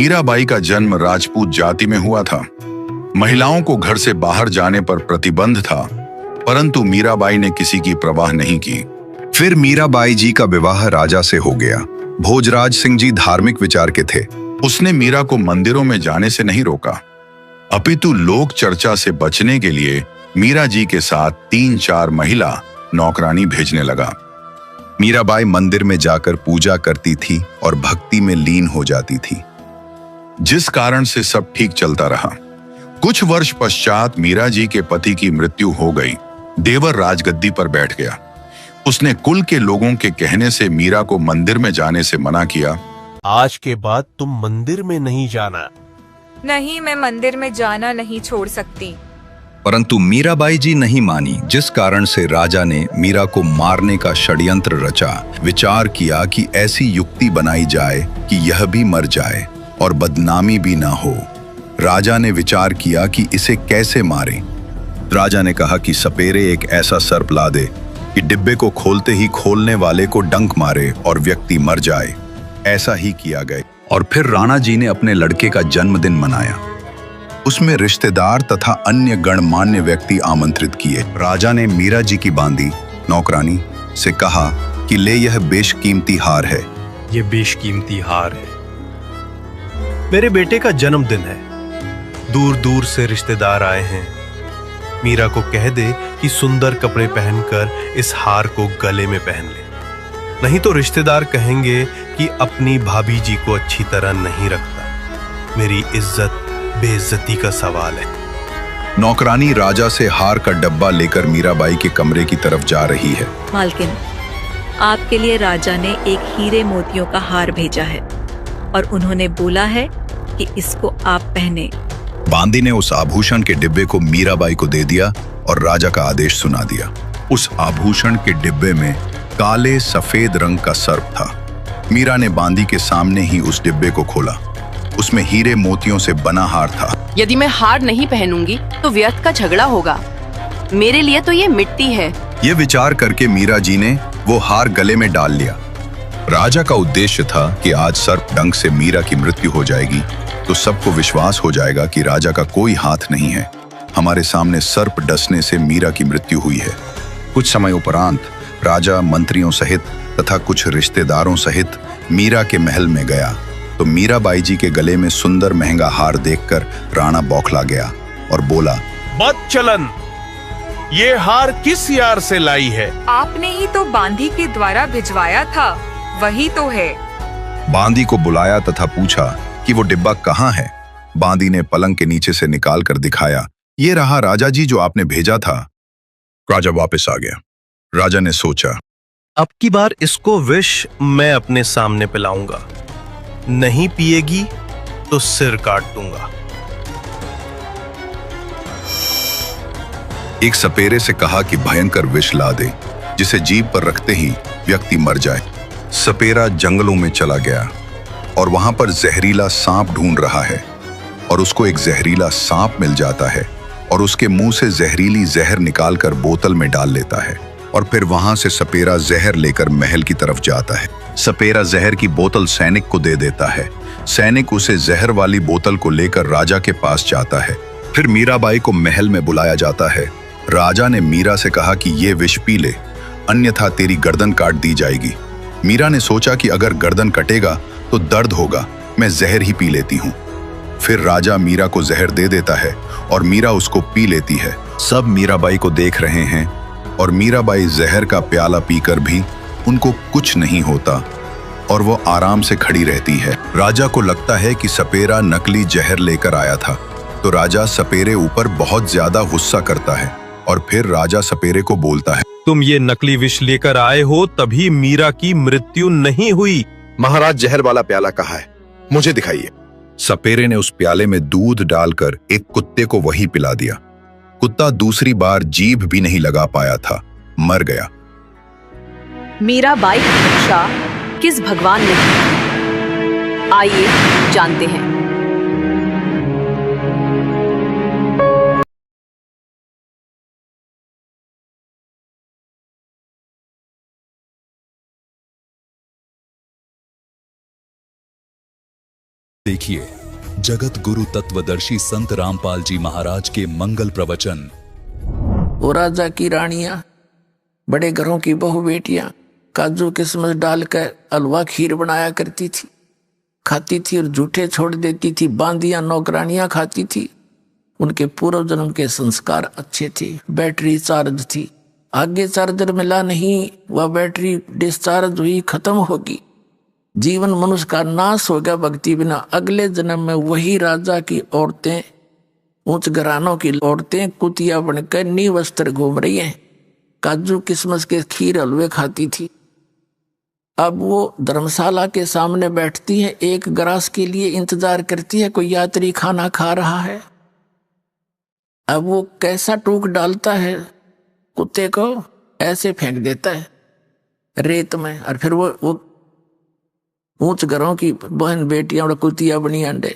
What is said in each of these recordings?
मीराबाई का जन्म राजपूत जाति में हुआ था। महिलाओं को घर से बाहर जाने पर प्रतिबंध था, परंतु मीराबाई ने किसी की परवाह नहीं की। फिर मीराबाई जी का विवाह राजा से हो गया। भोजराज सिंह जी धार्मिक विचार के थे। उसने मीरा को मंदिरों में जाने से नहीं रोका, अपितु लोक चर्चा से बचने के लिए मीरा जी के साथ 3-4 महिला नौकरानी भेजने लगा। मीराबाई मंदिर में जाकर पूजा करती थी और भक्ति में लीन हो जाती थी, जिस कारण से सब ठीक चलता रहा। कुछ वर्ष पश्चात मीरा जी के पति की मृत्यु हो गई। देवर राजगद्दी पर बैठ गया। उसने कुल के लोगों के कहने से मीरा को मंदिर में जाने से मना किया। आज के बाद तुम मंदिर में नहीं जाना। नहीं, मैं मंदिर में जाना नहीं छोड़ सकती। परंतु मीराबाई जी नहीं मानी, जिस कारण से राजा ने मीरा को मारने का षड्यंत्र रचा। विचार किया कि ऐसी युक्ति बनाई जाए कि यह भी मर जाए और बदनामी भी ना हो। राजा ने विचार किया कि इसे कैसे मारे। राजा ने कहा कि सपेरे एक ऐसा सर्प ला दे कि डिब्बे को खोलते ही खोलने वाले को डंक मारे और व्यक्ति मर जाए। ऐसा ही किया गया और फिर राणा जी ने अपने लड़के का जन्मदिन मनाया। उसमें रिश्तेदार तथा अन्य गणमान्य व्यक्ति आमंत्रित किए। राजा ने मीरा जी की बांदी नौकरानी से कहा कि ले, यह बेशकीमती हार है। ये बेशकीमती हार है। मेरे बेटे का जन्मदिन है। दूर दूर से रिश्तेदार आए हैं। मीरा को कह दे कि सुंदर कपड़े पहनकर इस हार को गले में पहन ले, नहीं तो रिश्तेदार कहेंगे कि अपनी भाभी जी को अच्छी तरह नहीं रखता। मेरी इज्जत बेइज्जती का सवाल है। नौकरानी राजा से हार का डब्बा लेकर मीराबाई के कमरे की तरफ जा रही है। मालकिन, आपके लिए राजा ने एक हीरे मोतियों का हार भेजा है और उन्होंने बोला है कि इसको आप पहने। बांदी ने उस आभूषण के डिब्बे को मीराबाई को दे दिया और राजा का आदेश सुना दिया। उस आभूषण के डिब्बे में काले सफेद रंग का सर्प था। मीरा ने बांदी के सामने ही उस डिब्बे को खोला। उसमें हीरे मोतियों से बना हार था। यदि मैं हार नहीं पहनूंगी तो व्यर्थ का झगड़ा होगा। मेरे लिए तो ये मिट्टी है। ये विचार करके मीरा जी ने वो हार गले में डाल लिया। राजा का उद्देश्य था कि आज सर्प डंक से मीरा की मृत्यु हो जाएगी तो सबको विश्वास हो जाएगा कि राजा का कोई हाथ नहीं है। हमारे सामने सर्प डसने से मीरा की मृत्यु हुई है। कुछ समय उपरांत राजा मंत्रियों सहित तथा कुछ रिश्तेदारों सहित मीरा के महल में गया तो मीराबाई जी के गले में सुंदर महंगा हार देखकर राणा बौखला गया और बोला, बदचलन, ये हार किस यार से लाई है? आपने ही तो बांदी के द्वारा भिजवाया था, वही तो है। बांदी को बुलाया तथा पूछा कि वो डिब्बा कहाँ है। बांदी ने पलंग के नीचे से निकाल कर दिखाया, ये रहा राजा जी जो आपने भेजा था। राजा वापस आ गया। राजा ने सोचा, अब की बार इसको विष मैं अपने सामने पिलाऊंगा। नहीं पिएगी तो सिर काट दूंगा। एक सपेरे से कहा कि भयंकर विष ला दे जिसे जीभ पर रखते ही व्यक्ति मर जाए। सपेरा जंगलों में चला गया और वहां पर जहरीला सांप ढूंढ रहा है और उसको एक जहरीला सांप मिल जाता है और उसके मुंह से जहरीली जहर निकालकर बोतल में डाल लेता है और फिर वहां से सपेरा जहर लेकर महल की तरफ जाता है। सपेरा जहर की बोतल सैनिक को दे देता है। सैनिक उसे जहर वाली बोतल को लेकर राजा के पास जाता है। फिर मीराबाई को महल में बुलाया जाता है। राजा ने मीरा से कहा कि ये विष पी ले, अन्यथा तेरी गर्दन काट दी जाएगी। मीरा ने सोचा कि अगर गर्दन कटेगा तो दर्द होगा, मैं जहर ही पी लेती हूँ। फिर राजा मीरा को जहर दे देता है और मीरा उसको पी लेती है। सब मीराबाई को देख रहे हैं और मीराबाई जहर का प्याला पीकर भी उनको कुछ नहीं होता और वो आराम से खड़ी रहती है। राजा को लगता है कि सपेरा नकली जहर लेकर आया था तो राजा सपेरे ऊपर बहुत ज्यादा गुस्सा करता है और फिर राजा सपेरे को बोलता है, तुम ये नकली विष लेकर आए हो तभी मीरा की मृत्यु नहीं हुई। महाराज, जहर वाला प्याला कहाँ है? मुझे दिखाइए। सपेरे ने उस प्याले में दूध डालकर एक कुत्ते को वही पिला दिया। कुत्ता दूसरी बार जीभ भी नहीं लगा पाया था, मर गया। मीराबाई की रक्षा किस भगवान ने की? आइए जानते हैं। देखिए जगत गुरु तत्वदर्शी संत रामपाल जी महाराज के मंगल प्रवचन। वो राजा की रानियां, बड़े घरों की बहु बेटियां काजू किशमिश डालकर हलवा खीर बनाया करती थी, खाती थी और झूठे छोड़ देती थी। बांदियां नौकरानियां खाती थी। उनके पूर्व जन्म के संस्कार अच्छे थे। बैटरी चार्ज थी, आगे चार्जर मिला नहीं, वह बैटरी डिस्चार्ज हुई, खत्म होगी। जीवन मनुष्य का नाश हो गया भक्ति बिना। अगले जन्म में वही राजा की औरतें, उच्च घरानों की औरतें कुतिया बनकर निवस्त्र घूम रही हैं, काजू किशमिश के खीर हलवे खाती थी। अब वो धर्मशाला के सामने बैठती है, एक ग्रास के लिए इंतजार करती है, कोई यात्री खाना खा रहा है। अब वो कैसा टूक डालता है, कुत्ते को ऐसे फेंक देता है रेत में, और फिर वो ऊंच घरों की बहन बेटियां और कुतिया बनी अंडे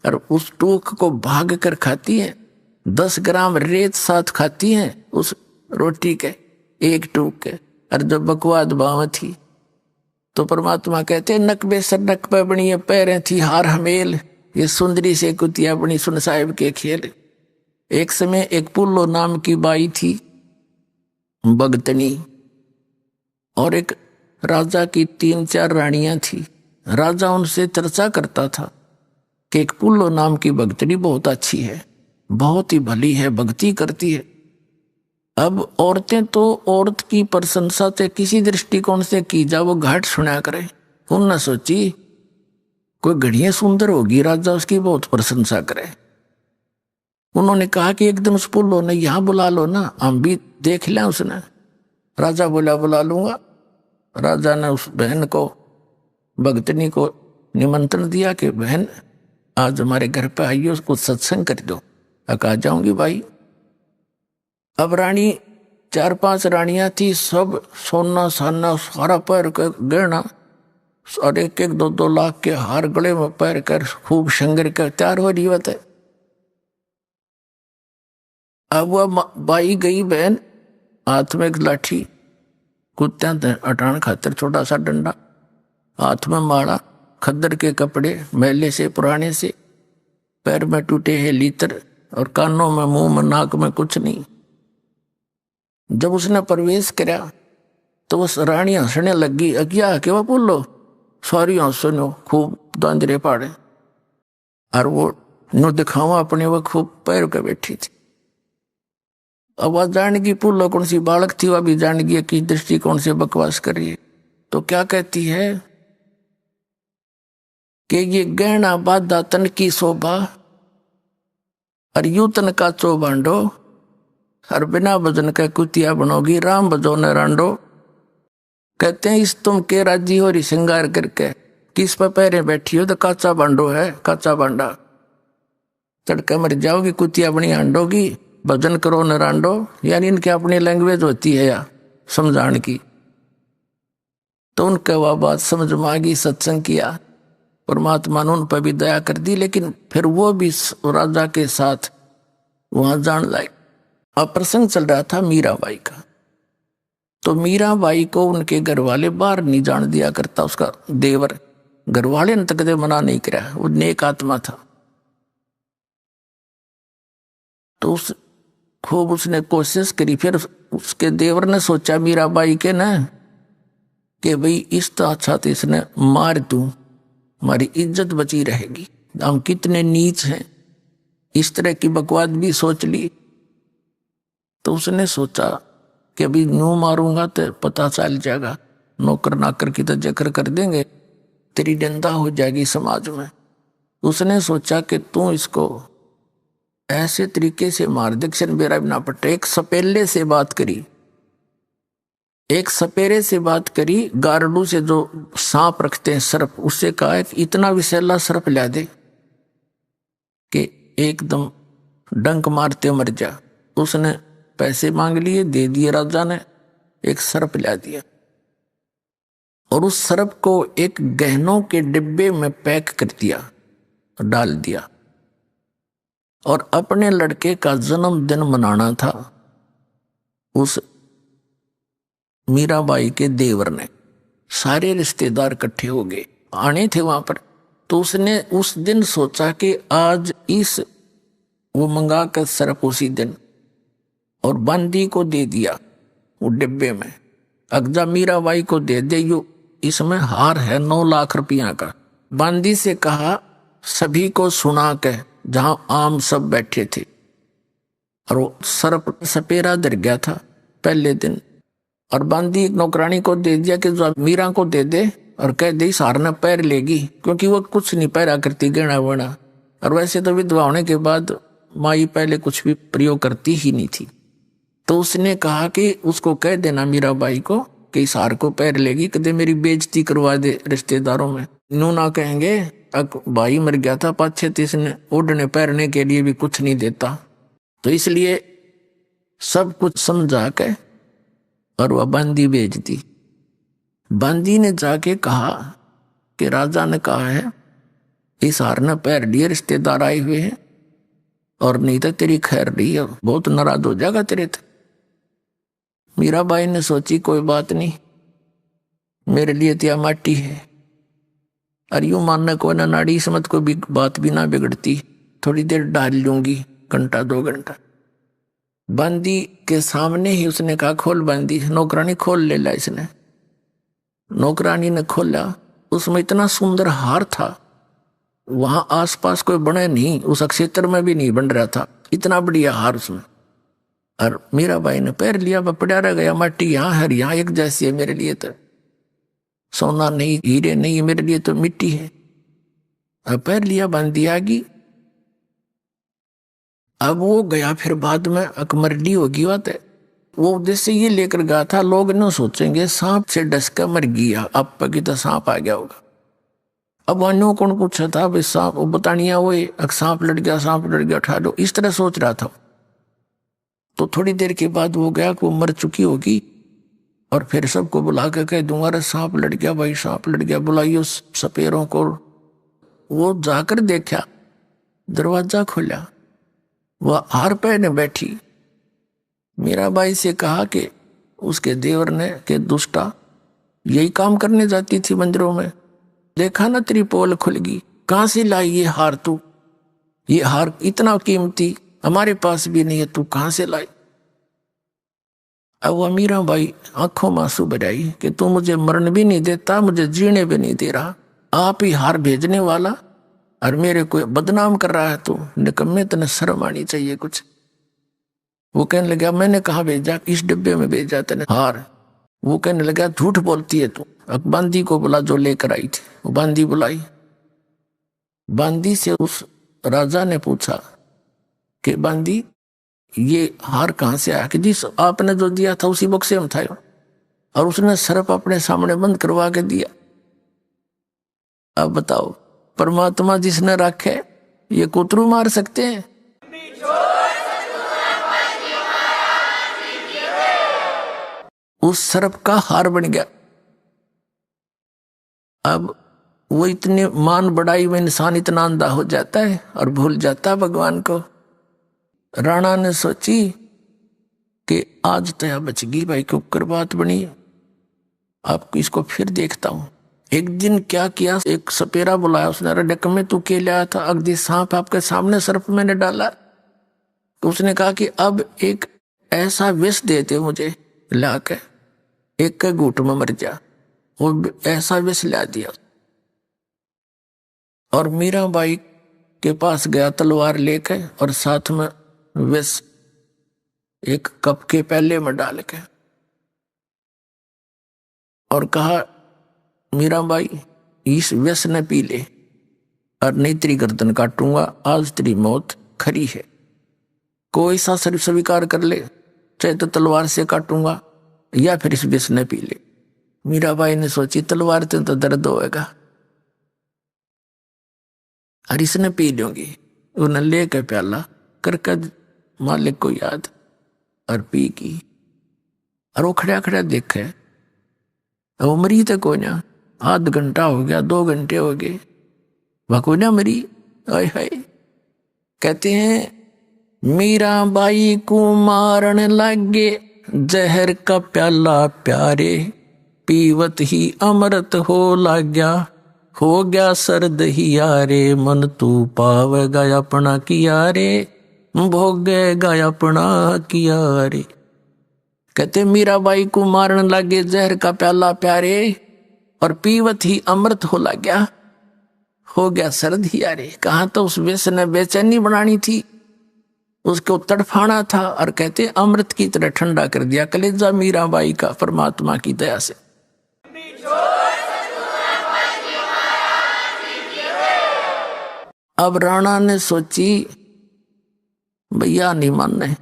और उस टूक को भाग कर खाती हैं। 10 ग्राम रेत साथ खाती हैं उस रोटी के, एक टूक के। और जब बकवाद बाव थी तो परमात्मा कहते नकबे सर नकबे बनी पैरें थी हार हमेल, ये सुंदरी से कुतिया बनी सुन साहिब के खेल। एक समय एक पुल्लो नाम की बाई थी भगतनी, और एक राजा की 3-4 रानियां थी। राजा उनसे चर्चा करता था कि एक पुल्लो नाम की भगतनी बहुत अच्छी है, बहुत ही भली है, भक्ति करती है। अब औरतें तो औरत की प्रशंसा से किसी दृष्टिकोण से की जा वो घाट सुना करे। उन्होंने सोची कोई घड़ियां सुंदर होगी, राजा उसकी बहुत प्रशंसा करे। उन्होंने कहा कि एक दिन उस पुल्लो ने यहाँ बुला लो ना, हम भी देख लें। उसने राजा बोला बुला लूंगा। राजा ने उस बहन को, भगतनी को निमंत्रण दिया कि बहन आज हमारे घर पे आइए, उसको सत्संग कर दो। आ जाऊंगी भाई। अब रानी 4-5 रानियां थी, सब सोना साना सारा पैर का गहना और 1-1, 2-2 लाख के हार गले में पैर कर खूब शंगर कर तैयार हो रही होता है। अब वह बाई गई बहन, हाथ में एक लाठी, कुत्त्या हटाने खातिर छोटा सा डंडा, हाथ में माला, खद्दर के कपड़े मैले से पुराने से, पैर में टूटे हैं लीतर और कानों में, मुंह में, नाक में कुछ नहीं। जब उसने प्रवेश किया तो उस रानी हंसने लगी। अज्ञा के वह बोलो सारी हंसनो खूब दांजरे पाड़े, और वो नो दिखावा अपने वो खूब पैर के बैठी थी। अब वह जान की पुल्लो कौन सी बालक थी, वह भी जान गई कि दृष्टिकोण से बकवास करिए। तो क्या कहती है कि ये गहना बाधा तन की शोभा और यू तन का चौबांडो, और बिना भजन का कुतिया बनोगी, राम भजो न रांडो। कहते हैं इस तुम के राजी हो रही श्रृंगार करके, किस पर पैरे बैठी हो तो काचा बांडो है, काचा बांडा, तड़के मर जाओगी, कुतिया बनी आंडोगी, भजन करो न रांडो। यानी इनकी अपनी लैंग्वेज होती है या समझाने की। तो उनके वह बात समझ में आ गई, सत्संग किया, परमात्मा ने उन पर भी दया कर दी। लेकिन फिर वो भी राजा के साथ वहां जान लायक। अब प्रसंग चल रहा था मीराबाई का। तो मीराबाई को उनके घर वाले बाहर नहीं जान दिया करता, उसका देवर। घर वाले ने तक मना नहीं किया, वो नेक आत्मा था। तो उस खूब उसने कोशिश करी। फिर उसके देवर ने सोचा मीराबाई के ना कि भाई इस तो अच्छा तो इसने मार दूं, हमारी इज्जत बची रहेगी, हम कितने नीच हैं। इस तरह की बकवाद भी सोच ली। तो उसने सोचा कि अभी न्यू मारूंगा तो पता चल जाएगा, नौकर नाकर की तो जिक्र कर देंगे, तेरी निंदा हो जाएगी समाज में। उसने सोचा कि तू इसको ऐसे तरीके से मार दे कि मेरा भी ना पटे। एक सपेले से बात करी, एक सपेरे से बात करी, गारडू से जो सांप रखते हैं सर्प, उससे कहा है कि इतना विषैला सर्प ला दे कि एकदम डंक मारते मर जा। उसने पैसे मांग लिए, दे दिए राजा ने, एक सर्प ला दिया और उस सर्प को एक गहनों के डिब्बे में पैक कर दिया, डाल दिया। और अपने लड़के का जन्मदिन मनाना था उस मीराबाई के देवर ने। सारे रिश्तेदार इकट्ठे हो गए, आने थे वहां पर। तो उसने उस दिन सोचा कि आज इस वो मंगा कर सरप उसी दिन और बांदी को दे दिया वो डिब्बे में। अगजा मीराबाई को दे दे, यो इसमें हार है 9 लाख रुपया का। बांदी से कहा सभी को सुना के, जहां आम सब बैठे थे। और वो सरप सपेरा डर गया था पहले दिन। और बांदी एक नौकरानी को दे दिया कि जो मीरा को दे दे और कह दे इस हार न पैर लेगी, क्योंकि वो कुछ नहीं पैरा करती गहना वहना। और वैसे तो विधवा होने के बाद माई पहले कुछ भी प्रयोग करती ही नहीं थी। तो उसने कहा कि उसको कह देना मीराबाई को कि इस हार को पैर लेगी, कदे मेरी बेइज्जती करवा दे रिश्तेदारों में। नू ना कहेंगे भाई मर गया था पाछे, तो इसने ओढ़ने पैरने के लिए भी कुछ नहीं देता। तो इसलिए सब कुछ समझा के और वह बांदी भेज दी। बांदी ने जाके कहा कि राजा ने कहा है इस हार ने पैर लिए, रिश्तेदार आए हुए हैं, और नहीं तो तेरी खैर रही है, बहुत नाराज हो जाएगा तेरे थे। मीराबाई ने सोची कोई बात नहीं, मेरे लिए तो माटी है। और यूं मानने को ना नाड़ी समझ को भी बात भी ना बिगड़ती, थोड़ी देर डाल लूंगी, घंटा 2 घंटा। बांदी के सामने ही उसने कहा खोल बांदी। नौकरानी खोल ले ला। इसने नौकरानी ने खोला, उसमें इतना सुंदर हार था, वहां आसपास कोई बने नहीं, उस क्षेत्र में भी नहीं बन रहा था, इतना बढ़िया हार उसमें। और मीराबाई ने पैर लिया, वह पड़ा रह गया। माटी यहाँ है, यहाँ एक जैसी है, मेरे लिए तो सोना नहीं, हीरे नहीं, मेरे लिए तो मिट्टी है। अब पैर लिया, बांधी आ गई। अब वो गया, फिर बाद में अकमरडी होगी बात है। वो उद्देश्य ये लेकर गया था, लोग न सोचेंगे सांप से डस कर मर गया, अब पकी तो सांप आ गया होगा। अब अन्यों कौन पूछा था भाई सांप, वो बतानिया वो सांप लड़ गया, सांप लड़ गया, उठा लो, इस तरह सोच रहा था। तो थोड़ी देर के बाद वो गया कि वो मर चुकी होगी, और फिर सबको बुला के कह दूंगा अरे सांप लड़ गया भाई, सांप लड़ गया, बुलाइयो सपेरों को। वो जाकर देखा, दरवाजा खोला, वह हार पहने बैठी। मीराबाई से कहा कि उसके देवर ने कि दुष्टा यही काम करने जाती थी मंदिरों में, देखा ना तेरी पोल खुल गई, कहां से लाई ये हार तू? ये हार इतना कीमती हमारे पास भी नहीं है, तू कहां से लाई? अब वह मीराबाई आंखों में आंसू बहाई कि तू मुझे मरण भी नहीं देता, मुझे जीने भी नहीं दे रहा, आप ही हार भेजने वाला और मेरे को बदनाम कर रहा है। तू निकम्मे, तने शर्म आनी चाहिए कुछ। वो कहने लगा मैंने कहा भेजा, इस डिब्बे में भेजा तेने हार। वो कहने लगा झूठ बोलती है तू। अब बांदी को बुला जो लेकर आई थी। वो बांदी बुलाई। बांदी से उस राजा ने पूछा कि बांदी ये हार कहां से आया? कि जिस आपने जो दिया था उसी बक्से में था, और उसने सर्प अपने सामने बंद करवा के दिया। अब बताओ, परमात्मा जिसने रखे ये कुतरू मार सकते हैं? उस सर्प का हार बन गया। अब वो इतने मान बढ़ाई में इंसान इतना अंधा हो जाता है और भूल जाता है भगवान को। राणा ने सोची कि आज तया बच गई भाई, के ऊपर बात बनी। आपको इसको फिर देखता हूं। एक दिन क्या किया, एक सपेरा बुलाया उसने, अरे डक में तू के लाया था? अगदी सांप आपके सामने सर्प मैंने डाला। तो उसने कहा कि अब एक ऐसा विष देते मुझे लाके, एक के घूट में मर जा। वो ऐसा विष ला दिया और मीराबाई के पास गया तलवार लेके, और साथ में विष एक कप के प्याले में डाल के, और कहा मीराबाई इस विष ने पी ले और नहीं तेरी गर्दन काटूंगा, आज तेरी मौत खरी है। कोई सा शरीर स्वीकार कर ले, चाहे तो तलवार से काटूंगा या फिर इस विष ने पी ले। मीराबाई ने सोची तलवार से तो दर्द होएगा और इसने पी लूंगी। उन्हें लेके प्याला करके मालिक को याद और पी की। और वो खड़ा खड़ा देखे, वो मरी तो कोई ना, आध घंटा हो गया, 2 घंटे हो गए, वह कोई ना मरी। आय हाय। कहते हैं मीराबाई को मारने लगे, जहर का प्याला प्यारे, पीवत ही अमृत हो लाग्या। हो गया सर्द हिया रे, मन तू पावेगा अपना किया रे, भोगेगा अपना किया रे। कहते मीराबाई को मारन लागे जहर का प्याला प्यारे, और पीवत ही अमृत हो गया, हो गया सर्द हिया रे। कहाँ तो उस वेश ने बेचैनी बनानी थी, उसको तड़फाना था, और कहते अमृत की तरह ठंडा कर दिया कलेजा मीराबाई का परमात्मा की दया से। अब राणा ने सोची भैया नहीं मानने,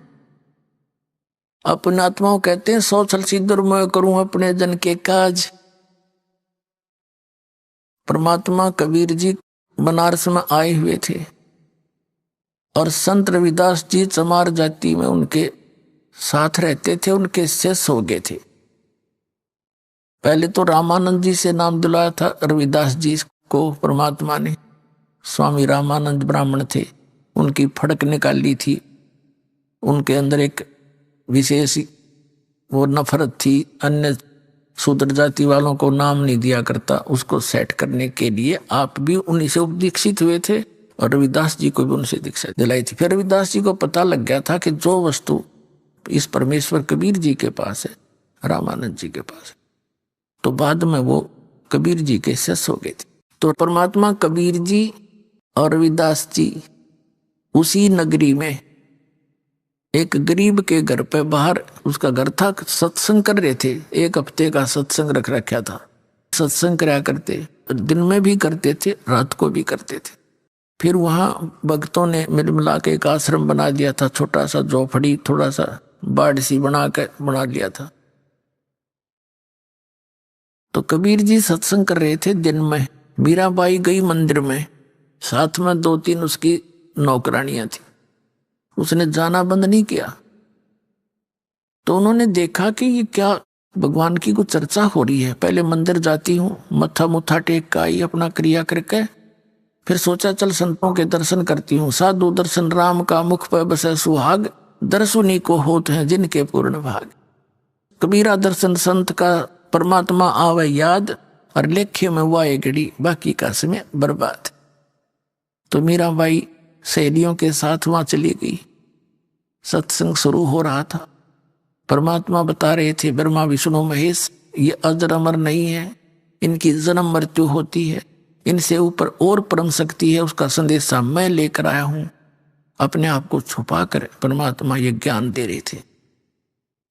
अपने आत्माओं कहते हैं सौ छल सिद्धर मैं करूं अपने जन के काज। परमात्मा कबीर जी बनारस में आए हुए थे और संत रविदास जी चमार जाति में उनके साथ रहते थे, उनके शिष्य हो गए थे। पहले तो रामानंद जी से नाम दिलाया था रविदास जी को परमात्मा ने। स्वामी रामानंद ब्राह्मण थे, उनकी फड़क निकाली थी, उनके अंदर एक विशेष वो नफरत थी, अन्य शूद्र जाति वालों को नाम नहीं दिया करता, उसको सेट करने के लिए आप भी उन्हीं से उपदीक्षित हुए थे और रविदास जी को भी उनसे दीक्षा दिलाई थी। फिर रविदास जी को पता लग गया था कि जो वस्तु इस परमेश्वर कबीर जी के पास है, रामानंद जी के पास है, तो बाद में वो कबीर जी के शिष्य हो गए थे। तो परमात्मा कबीर जी और रविदास जी उसी नगरी में एक गरीब के घर पे बाहर, उसका घर था, सत्संग कर रहे थे। एक हफ्ते का सत्संग रख रखा था, सत्संग कराया करते, दिन में भी करते थे, रात को भी करते थे। फिर वहां भक्तों ने मिल मिला के एक आश्रम बना दिया था, छोटा सा झोपड़ी, थोड़ा सा बाड़ सी बना लिया था। तो कबीर जी सत्संग कर रहे थे दिन में, मीराबाई गई मंदिर में, साथ में 2-3 उसकी नौकरानियां थी, उसने जाना बंद नहीं किया। तो उन्होंने देखा कि ये क्या भगवान की कुछ चर्चा हो रही है। पहले मंदिर जाती हूँ, मत्था मुत्था टेक का आई अपना क्रिया करके, फिर सोचा चल संतों के दर्शन करती हूँ। साधु दर्शन राम का मुख पर बसे सुहाग, दर्शुनी को होते हैं जिनके पूर्ण भाग। कबीरा दर्शन संत का परमात्मा आवे याद, और लेखे में वाए घड़ी बाकी का समय बर्बाद। तो मीराबाई सहेलियों के साथ वहां चली गई, सत्संग शुरू हो रहा था। परमात्मा बता रहे थे ब्रह्मा विष्णु महेश ये अजर अमर नहीं है, इनकी जन्म मृत्यु होती है, इनसे ऊपर और परम शक्ति है, उसका संदेशा मैं लेकर आया हूं। अपने आप को छुपा कर परमात्मा ये ज्ञान दे रहे थे।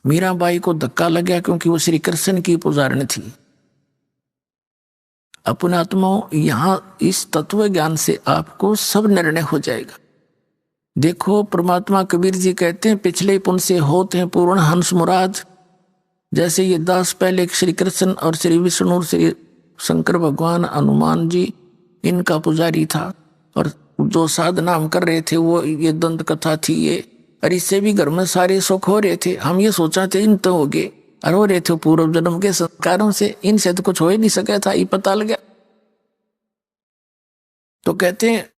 मीराबाई को धक्का लग गया क्योंकि वो श्री कृष्ण की पुजारन थी। अपने आत्माओं, यहां इस तत्व ज्ञान से आपको सब निर्णय हो जाएगा। देखो परमात्मा कबीर जी कहते हैं पिछले पुण्य से होते हैं पूर्ण हंस मुराद। जैसे ये दास पहले श्री कृष्ण और श्री विष्णु, श्री शंकर भगवान, हनुमान जी इनका पुजारी था, और जो साधना हम कर रहे थे वो ये दंत कथा थी ये, और इससे भी घर में सारे सुख हो रहे थे। हम ये सोचा थे इन तो हो गए, और हो रहे थे पूर्व जन्म के संस्कारों से, इनसे तो कुछ हो ही नहीं सका था, ये पता लग गया। तो कहते हैं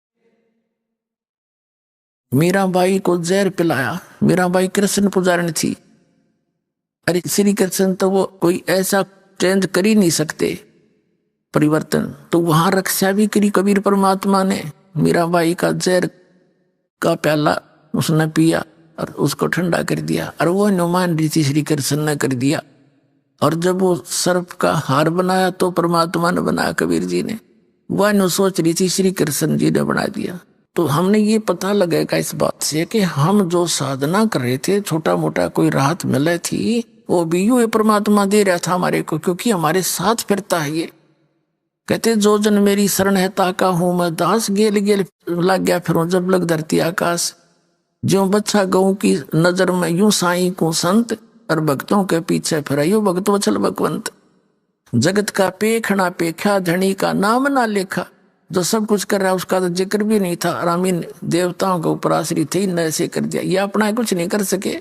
मीराबाई को जहर पिलाया। मीराबाई कृष्ण पुजारन थी, अरे श्री कृष्ण तो वो कोई ऐसा चेंज कर ही नहीं सकते परिवर्तन, तो वहां रक्षा भी करी कबीर परमात्मा ने। मीराबाई का जहर का प्याला उसने पिया और उसको ठंडा कर दिया, और वो अनुमान रीति श्री कृष्ण ने कर दिया। और जब वो सर्प का हार बनाया तो परमात्मा ने बनाया, कबीर जी ने, वह नु सोच रही थी श्री कृष्ण जी ने बना दिया। तो हमने ये पता लगेगा इस बात से कि हम जो साधना कर रहे थे, छोटा मोटा कोई राहत मिले थी, वो भी यूं परमात्मा दे रहा था हमारे को, क्योंकि हमारे साथ फिरता है ये। कहते जो जन मेरी शरण है ताका हूं मैं दास, गेल गेल लग गया फिर जब लग धरती आकाश। जो बच्चा गऊ की नजर में यूं साईं को संत, और भक्तों के पीछे फिर यूं भक्त वचल भगवंत। जगत का पेखना पेखा, धनी का नाम ना लेखा। जो सब कुछ कर रहा है उसका तो जिक्र भी नहीं था, रामीन देवताओं के ऊपर आश्रित थे, न ऐसे कर दिया। ये अपना कुछ नहीं कर सके।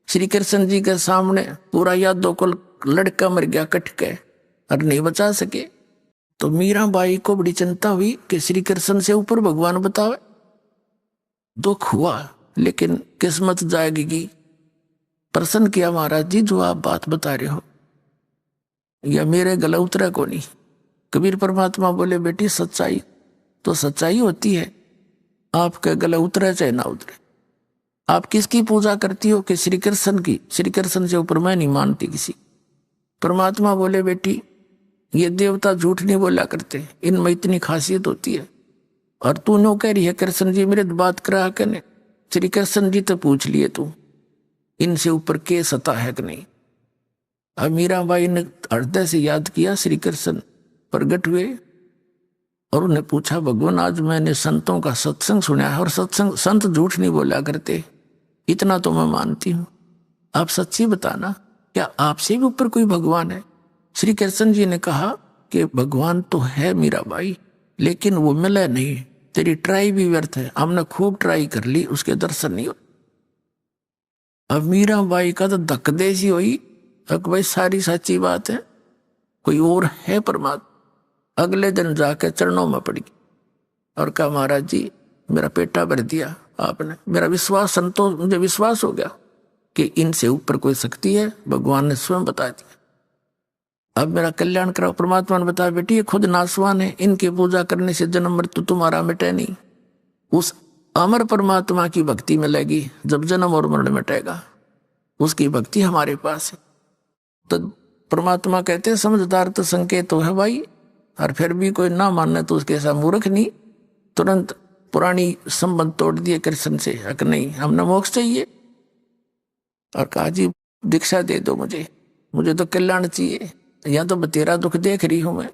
श्री कृष्ण जी के सामने पूरा यादों को लड़का मर गया कट के, और नहीं बचा सके। तो मीराबाई को बड़ी चिंता हुई कि श्री कृष्ण से ऊपर भगवान बतावे। दुख हुआ, लेकिन किस्मत जाएगी। प्रसन्न किया महाराज जी, जो आप बात बता रहे हो या मेरे गला उतरा को नहीं, कबीर परमात्मा बोले बेटी सच्चाई तो सच्चाई होती है, आपके गले उतरे चाहे ना उतरे। आप किसकी पूजा करती हो? कि श्री कृष्ण की। श्री कृष्ण से ऊपर मैं नहीं मानती किसी। परमात्मा बोले बेटी ये देवता झूठ नहीं बोला करते, इनमें इतनी खासियत होती है। और तू नो कह रही है कृष्ण जी मेरे बात करा करने। श्री कृष्ण जी तो पूछ लिए तू, इनसे ऊपर के सता है कि नहीं। अब मीराबाई ने हृदय से याद किया, श्री कृष्ण प्रकट हुए और उन्हें पूछा भगवान आज मैंने संतों का सत्संग सुना है और सत्संग संत झूठ नहीं बोला करते, इतना तो मैं मानती हूँ, आप सच्ची बताना क्या आपसे भी ऊपर कोई भगवान है? श्री कृष्ण जी ने कहा कि भगवान तो है मीराबाई, लेकिन वो मिला नहीं, तेरी ट्राई भी व्यर्थ है, हमने खूब ट्राई कर ली, उसके दर्शन नहीं हुए। अब मीराबाई का तो धक देसी हुई, भाई सारी सच्ची बात है, कोई और है परमात्मा। अगले दिन जाके चरणों में पड़ी और कहा महाराज जी मेरा पेटा भर दिया आपने, मेरा विश्वास संतोष, मुझे विश्वास हो गया कि इनसे ऊपर कोई शक्ति है, भगवान ने स्वयं बता दिया। अब मेरा कल्याण कराओ। परमात्मा ने बताया बेटी ये खुद नासवान है, इनकी पूजा करने से जन्म मृत्यु तुम्हारा मिटे नहीं, उस अमर परमात्मा की भक्ति में लगी, जब जन्म और मरण मिटेगा उसकी भक्ति हमारे पास है। तो परमात्मा कहते हैं समझदार तो संकेत तो है भाई, और फिर भी कोई ना मानना तो उसके ऐसा मूर्ख नहीं, तुरंत पुरानी संबंध तोड़ दिए कृष्ण से, हक नहीं हमने मोक्ष चाहिए। और कहा जी दीक्षा दे दो मुझे तो कल्याण चाहिए, या तो तेरा दुख देख रही हूं मैं।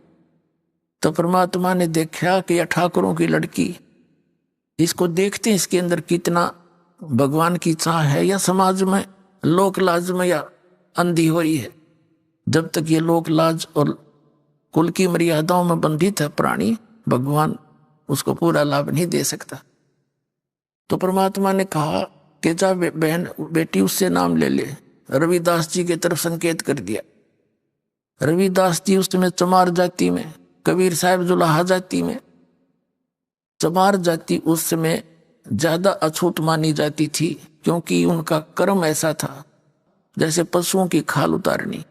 तो परमात्मा ने देखा कि यह ठाकुरों की लड़की, इसको देखते हैं इसके अंदर कितना भगवान की चाह है, या समाज में लोक लाज में या अंधी हो रही है। जब तक ये लोक लाज और कुल की मर्यादाओं में बंधित है प्राणी, भगवान उसको पूरा लाभ नहीं दे सकता। तो परमात्मा ने कहा कि जा बहन बेटी उससे नाम ले ले। रविदास जी की तरफ संकेत कर दिया। रविदास जी उस समय चमार जाति में, कबीर साहब जुलाहा जाति में। चमार जाति उस समय ज्यादा अछूत मानी जाती थी, क्योंकि उनका कर्म ऐसा था जैसे पशुओं की खाल उतारनी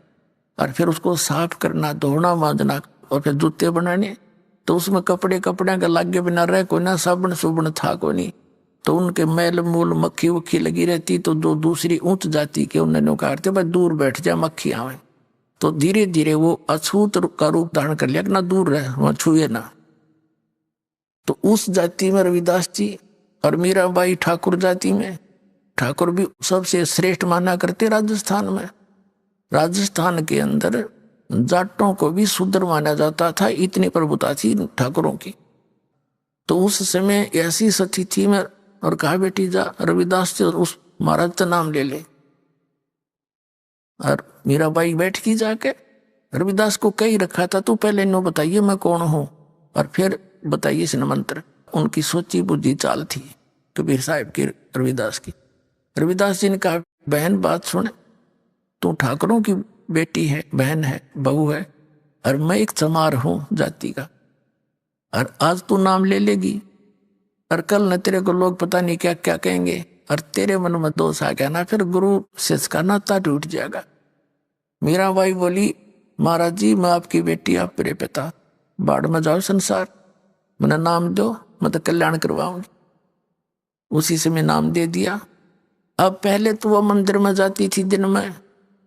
और फिर उसको साफ करना, धोना मांजना और फिर जूते बनाने। तो उसमें कपड़े का लागे बिना रह कोई ना, साबुन सुबन था कोई नहीं। तो उनके मैल मूल मक्खी उक्खी लगी रहती। तो जो दूसरी ऊंच जाति के उन्होंने कहा भाई दूर बैठ जा मक्खी आवे। तो धीरे धीरे वो अछूत का रूप धारण कर लिया कि ना दूर रहे, वहां छुए ना। तो उस जाति में रविदास जी और मीराबाई ठाकुर जाति में। ठाकुर भी सबसे श्रेष्ठ माना करते राजस्थान में। राजस्थान के अंदर जाटों को भी शूद्र माना जाता था, इतनी प्रभुता थी ठाकुरों की। तो उस समय ऐसी सती थी मैं, और कहा बेटी जा रविदास से उस महाराज का नाम ले ले। और मीराबाई बैठ की जाके रविदास को कही रखा था तू पहले नो बताइए मैं कौन हूं और फिर बताइए इस मंत्र। उनकी सोची बुद्धि चाल थी कबीर साहब की, रविदास की। रविदास जी ने कहा बहन बात सुन, तू ठाकुरों की बेटी है, बहन है, बहू है, और मैं एक चमार हूं जाति का। और आज तू नाम ले लेगी और कल न तेरे को लोग पता नहीं क्या क्या कहेंगे और तेरे मन में दोष आ गया ना, फिर गुरु शिष्य का नाता टूट जाएगा। मीराबाई बोली महाराज जी मैं आपकी बेटी, आप मेरे पिता, बाढ़ में जाओ संसार, मैंने नाम दो, मैं तो कल्याण करवाऊंगी। उसी से मैं नाम दे दिया। अब पहले तो वो मंदिर में जाती थी दिन में,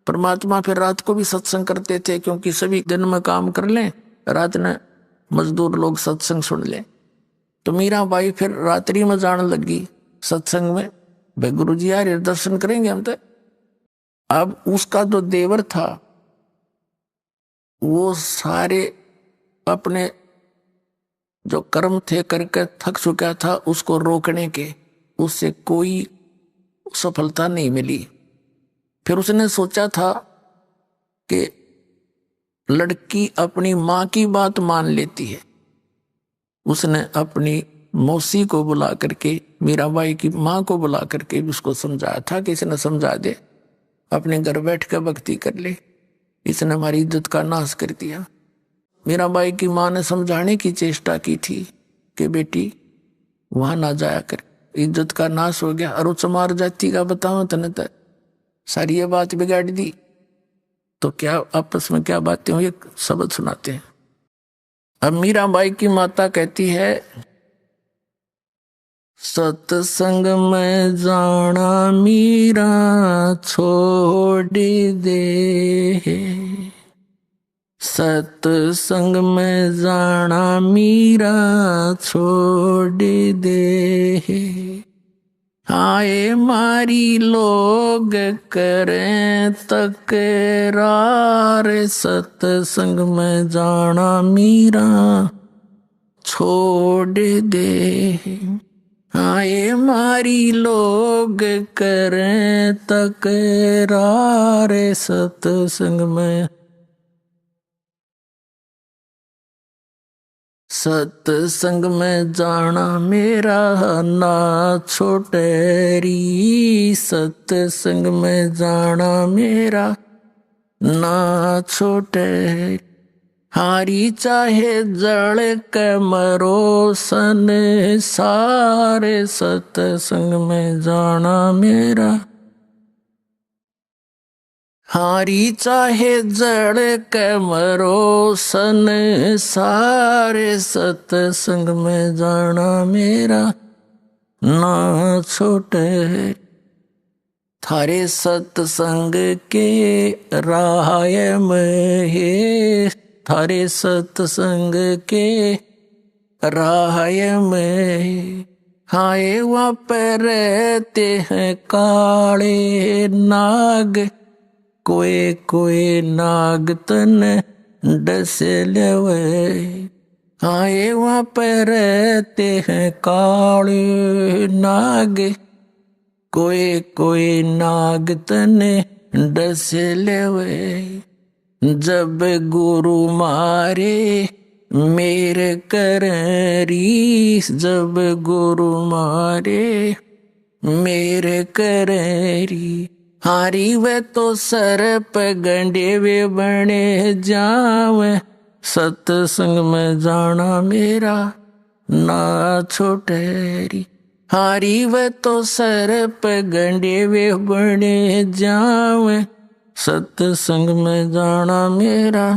परमात्मा फिर रात को भी सत्संग करते थे, क्योंकि सभी दिन में काम कर लें, रात में मजदूर लोग सत्संग सुन लें। तो मीराबाई फिर रात्रि में जाने लगी सत्संग में, भाई गुरु जी यार दर्शन करेंगे हम तो। अब उसका जो देवर था वो सारे अपने जो कर्म थे करके थक चुका था, उसको रोकने के उससे कोई सफलता नहीं मिली। फिर उसने सोचा था कि लड़की अपनी माँ की बात मान लेती है। उसने अपनी मौसी को बुला करके, मीराबाई की माँ को बुला करके उसको समझाया था कि इसने समझा दे, अपने घर बैठ कर भक्ति कर ले, इसने हमारी इज्जत का नाश कर दिया। मीराबाई की माँ ने समझाने की चेष्टा की थी कि बेटी वहां ना जाया कर, इज्जत का नाश हो गया। और चमार जाति का बताओ तने तो सारी ये बात बिगाड़ दी। तो क्या आपस में क्या बातें हुई, शब्द सुनाते हैं। अब मीराबाई की माता कहती है, सत्संग में जाना मीरा छोड़ दे, सत्संग में जाना मीरा छोड़ दे, आए मारी लोग करें तकरार, सत्संग में जाना मीरा छोड़ दे, आए मारी लोग करें तकरार, सत्संग में सत्संग में जाना मेरा ना छोटेरी, सत्संग में जाना मेरा ना छोटे, हारी चाहे जड़ के मरो सन सारे, सत्संग में जाना मेरा, हारी चाहे जड़ के मरो सन सारे, सत्संग में जाना मेरा ना छोटे, थारे सत्संग के राय में है, थारे सत्संग के राय में, हाय वहाँ पर रहते हैं काले नाग, कोई कोई नाग तन डस लेवे, हाय वहाँ पर रहते हैं काले नाग, कोई कोई नाग तन डस लेवे, जब गुरु मारे मेरे करी, जब गुरु मारे मेरे करी, हारी वे तो सर पे गंडे वे बने जावे, सत्संग में जाना मेरा ना छोटेरी, हारी वे तो सर पे गंडे वे बने जावे, सत्संग में जाना मेरा,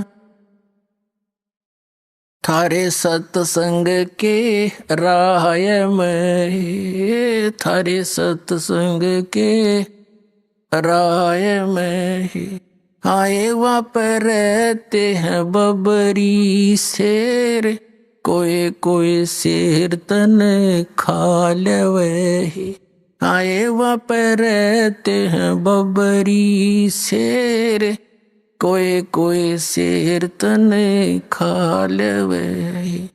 थारे सत्संग के राय में, थारे सत्संग के राय में, आए वहाँ पर रहते हैं बबरी शेर, कोई कोई शेर तन खा लेवे, आए वहाँ पर रहते हैं बबरी शेर, कोई कोई शेर तन खा लेवे,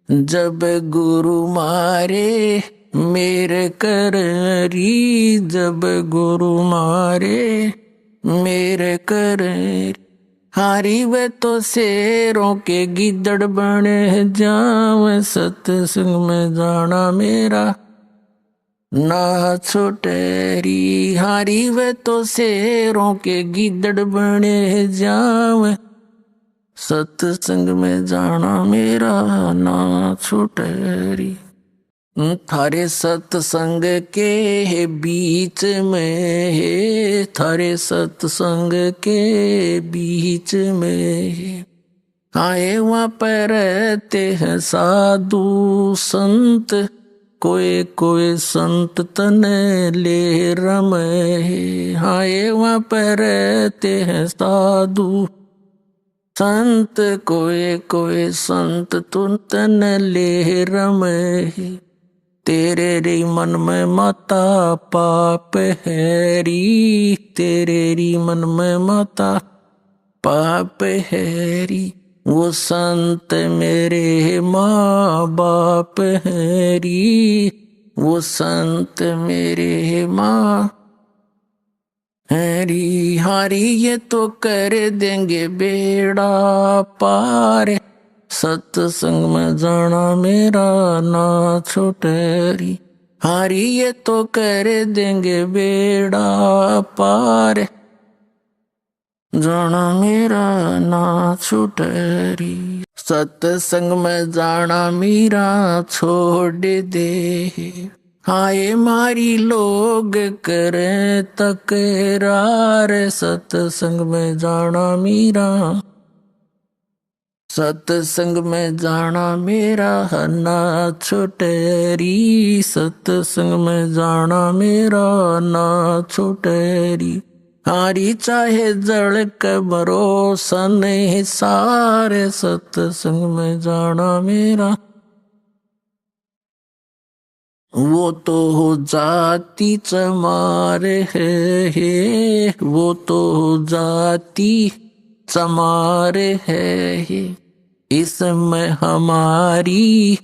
जब गुरु मारे मेरे करी, जब गुरु मारे मेरे करी, हारी वे तो शेरों के गिद्दड़ बने जावे, सत्संग में जाना मेरा ना छोटेरी, हारी वे तो शेरों के गिद्दड़ बने जावे, सत्संग में जाना मेरा ना छोटेरी, थारे सत्संग के बीच में है, थारे सत्संग के बीच में, आए वहाँ पर रहते हैं साधु संत, कोई कोई संत तन ले रमे, आए वहाँ पर रहते हैं साधु संत, कोई कोई संत तुम तन ले रमे, तेरे री मन में माता पाप हैरी, तेरे री मन में माता पाप हैरी, वो संत मेरे माँ बाप हैरी, वो संत मेरे माँ हैरी, हारी ये तो कर देंगे बेड़ा पार, सत्संग में जाना मेरा ना छोटेरी, हारी ये तो कर देंगे बेड़ा पार, जाना मेरा ना छोटेरी, सत्संग में जाना मेरा छोड़ दे, हाय मारी लोग करें तकरार, सत्संग में जाना मेरा सत्संग में जाना मेरा ना छुटेरी, सत्संग में जाना मेरा ना छुटेरी। हारी चाहे जड़ के भरोसा नहीं सारे, सत्संग में जाना मेरा। वो तो हो जाती चमारे है, वो तो हो जाती चमारे है, इसमें हमारी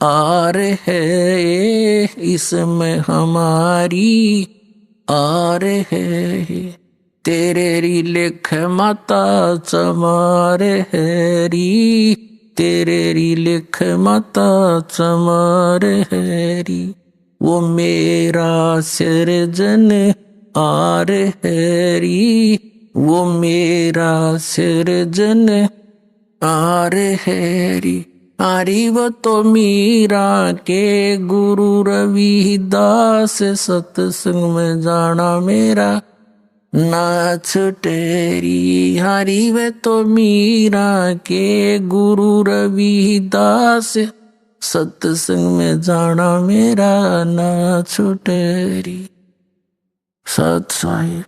आर है, इसमें हमारी आर है। तेरे री लिख माता चमारे है री, तेरे री लिख माता चमारे है री। वो मेरा सृजन आर है री, वो मेरा सृजन आर है री। आरी वो तो मीरा के गुरु रविदास, सत्संग में जाना मेरा ना छुटेरी। हरी वे तो मीरा के गुरु रविदास, सत्संग में जाना मेरा ना छुटेरी। सत साहिब।